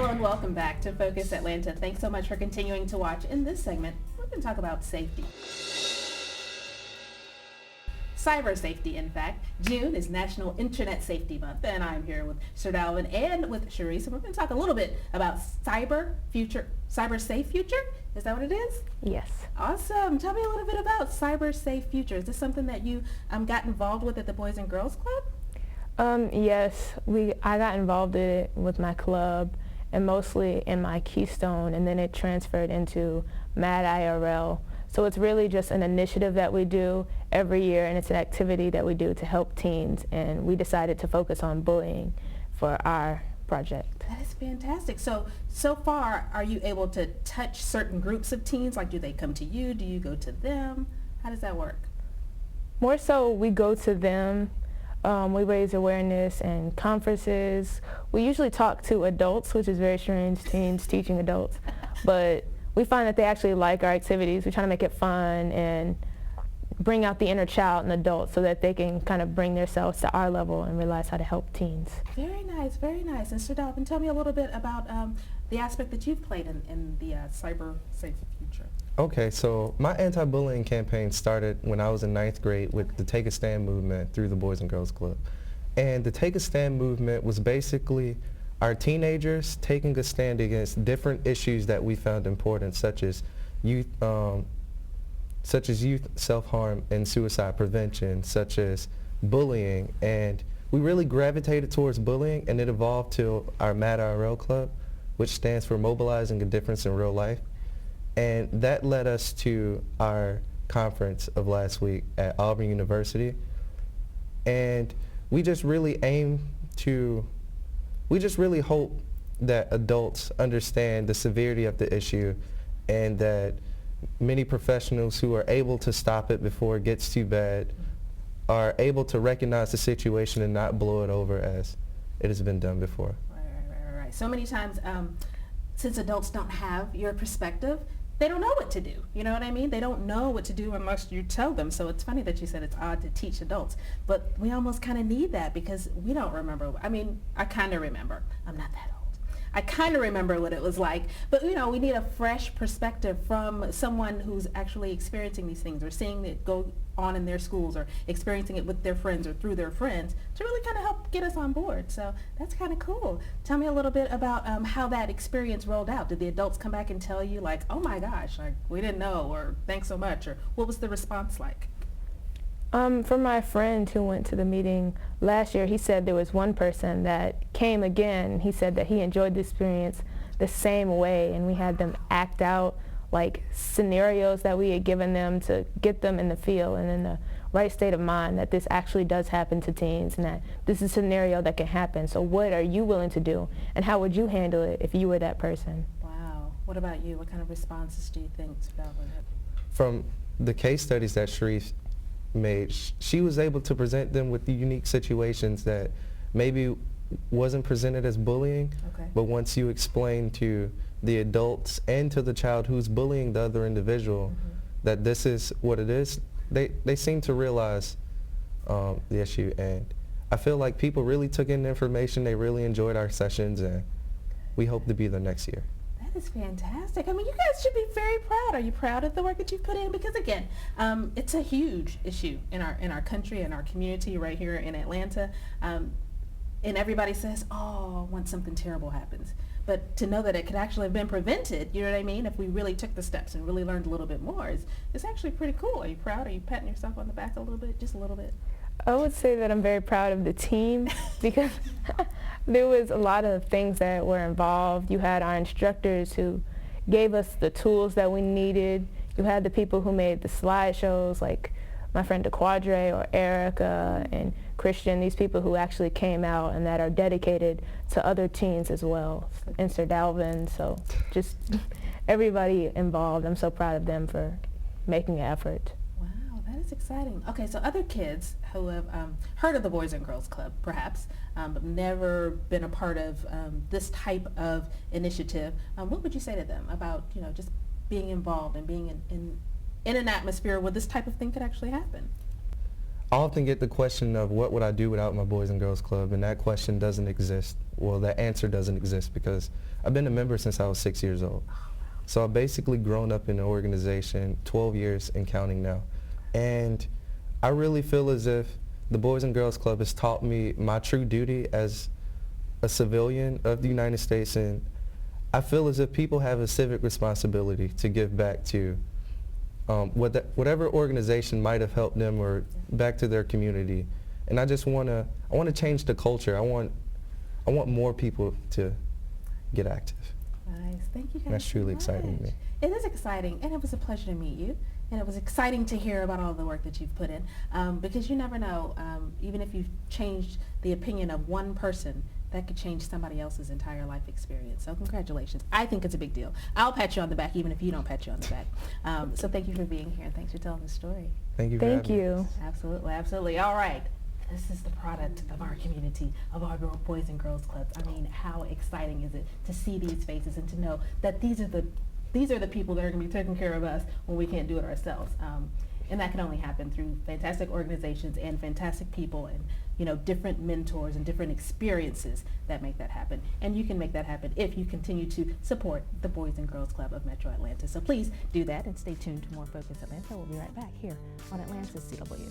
Hello and welcome back to Focus Atlanta. Thanks so much for continuing to watch. In this segment, we're going to talk about safety. Cyber safety, in fact. June is National Internet Safety Month, and I'm here with Sir Dalvin and with Shaurese, and we're going to talk a little bit about Cyber Safe Future. Is that what it is? Yes. Awesome. Tell me a little bit about Cyber Safe Future. Is this something that you got involved with at the Boys and Girls Club? Yes, I got involved in it with my club and mostly in my Keystone, and then it transferred into Mad IRL. So it's really just an initiative that we do every year, and it's an activity that we do to help teens, and we decided to focus on bullying for our project. That is fantastic. So far, are you able to touch certain groups of teens? Like, do they come to you? Do you go to them? How does that work? More so, we go to them. We raise awareness in conferences. We usually talk to adults, which is very strange, teens teaching adults. But we find that they actually like our activities. We try to make it fun and bring out the inner child in adults so that they can kind of bring themselves to our level and realize how to help teens. Very nice, very nice. And Sir Dalvin, tell me a little bit about the aspect that you've played in the Cyber Safe Future. Okay, so my anti-bullying campaign started when I was in 9th grade with the Take a Stand movement through the Boys and Girls Club. And the Take a Stand movement was basically our teenagers taking a stand against different issues that we found important, such as youth self-harm and suicide prevention, such as bullying. And we really gravitated towards bullying, and it evolved to our Mad IRL Club, which stands for Mobilizing a Difference in Real Life. And that led us to our conference of last week at Auburn University. And we just really hope that adults understand the severity of the issue, and that many professionals who are able to stop it before it gets too bad are able to recognize the situation and not blow it over as it has been done before. Right. So many times, since adults don't have your perspective, they don't know what to do. You know what I mean? They don't know what to do unless you tell them. So it's funny that you said it's odd to teach adults, but we almost kind of need that because we don't remember. I mean, I kind of remember. I'm not that old. I kind of remember what it was like, but we need a fresh perspective from someone who's actually experiencing these things or seeing it go on in their schools or experiencing it with their friends or through their friends to really kind of help get us on board. So that's kind of cool. Tell me a little bit about how that experience rolled out. Did the adults come back and tell you like, oh my gosh, like we didn't know, or thanks so much, or what was the response like? For my friend who went to the meeting last year, he said there was one person that came again. He said that he enjoyed the experience the same way, and we had them act out like scenarios that we had given them to get them in the field and in the right state of mind that this actually does happen to teens and that this is a scenario that can happen. So what are you willing to do, and how would you handle it if you were that person? Wow. What about you? What kind of responses do you think Dalvin had? From the case studies that Shaurese made, she was able to present them with the unique situations that maybe wasn't presented as bullying, but once you explain to the adults and to the child who's bullying the other individual that this is what it is, they seem to realize the issue. And I feel like people really took in the information, they really enjoyed our sessions, and we hope to be there next year. That is fantastic. I mean, you guys should be very proud. Are you proud of the work that you've put in? Because again, it's a huge issue in our country, in our community right here in Atlanta. And everybody says, oh, once something terrible happens. But to know that it could actually have been prevented, you know what I mean, if we really took the steps and really learned a little bit more, it's actually pretty cool. Are you proud? Are you patting yourself on the back a little bit? Just a little bit? I would say that I'm very proud of the team because there was a lot of things that were involved. You had our instructors who gave us the tools that we needed. You had the people who made the slideshows, like my friend DeQuadre or Erica and Christian, these people who actually came out and that are dedicated to other teens as well, and Sir Dalvin. So just everybody involved. I'm so proud of them for making an effort. That is exciting. Okay, so other kids who have heard of the Boys and Girls Club, perhaps, but never been a part of this type of initiative, what would you say to them about, just being involved and being in an atmosphere where this type of thing could actually happen? I often get the question of what would I do without my Boys and Girls Club, and that question doesn't exist. Well, that answer doesn't exist because I've been a member since I was 6 years old. So I've basically grown up in the organization 12 years and counting now. And I really feel as if the Boys and Girls Club has taught me my true duty as a civilian of the United States, and I feel as if people have a civic responsibility to give back to whatever organization might have helped them or back to their community. And I just want to change the culture. I want more people to get active. Nice. Thank you guys. And that's truly so exciting to me. It is exciting, and it was a pleasure to meet you. And it was exciting to hear about all the work that you've put in, because you never know, even if you've changed the opinion of one person, that could change somebody else's entire life experience. So congratulations. I think it's a big deal. I'll pat you on the back even if you don't pat you on the back. So thank you for being here, and thanks for telling the story. Thank you for having me. Absolutely, absolutely. All right. This is the product of our community, of our Boys and Girls Clubs. I mean, how exciting is it to see these faces and to know that these are the people that are going to be taking care of us when we can't do it ourselves. And that can only happen through fantastic organizations and fantastic people and, you know, different mentors and different experiences that make that happen. And you can make that happen if you continue to support the Boys and Girls Club of Metro Atlanta. So please do that and stay tuned to more Focus Atlanta. We'll be right back here on Atlanta's CW.